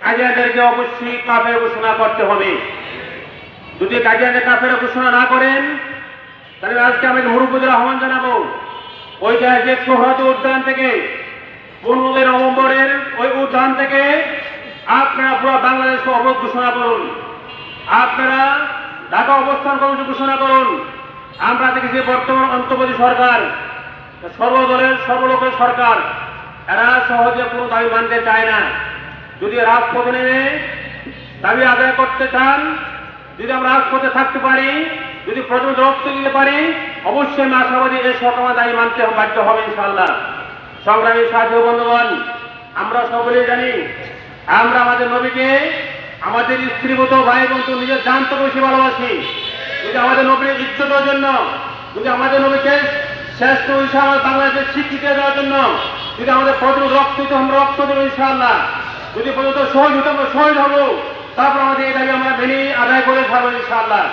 কাদিয়ানীদেরকে অবশ্যই কাফের ঘোষণা করতে হবে। যদি কাদিয়ানী কাফের ঘোষণা না করেন, তাহলে আজকে আমি মুরব্বীদের আহ্বান জানাবো, ঐতিহাসিক সোহরাওয়ার্দী উদ্যান থেকে 15 নভেম্বরের ওই উদ্যান থেকে আপনারা পুরো বাংলাদেশকে অবরোধ ঘোষণা করুন। আপনারা ঢাকা অবস্থান কর্মসূচি ঘোষণা করুন। আমরা দেখেছি বর্তমান অন্তর্বর্তী সরকার সর্বদলের সর্বলোকের সরকার, এরা সহজে কোনো দাবি মানতে চায় না। যদি রাজপথে নেমে দাবি আদায় করতে চান, যদি আমরা রাজপথে থাকতে পারি, যদি প্রজন্ম রক্ত দিতে পারি, অবশ্যই আমি আশাবাদী এই সরকার দাবি মানতে বাধ্য হবে ইনশাআল্লাহ। সংগ্রামী সাথী বন্ধুগণ, আমরা সকলেই জানি আমরা আমাদের নবীকে আমাদের স্ত্রীগত ভাই বন্ধু নিজের জান থেকে বেশি ভালোবাসি। যদি আমাদের নবীর ইজ্জতের জন্য, যদি আমাদের নবীকে শ্রেষ্ঠ হিসাবে বাংলাদেশের স্বীকৃতি দেওয়ার জন্য, যদি আমাদের প্রজন্ম রক্ত দিতে আমরা রক্ত দেবো ইনশাআল্লাহ। যদি পর্যন্ত শহীদ হতে আমরা শহীদ হবো, তারপর আমাদের এই দাবি আমরা মেনে আদায় করে ছাড়বো ইনশাআল্লাহ।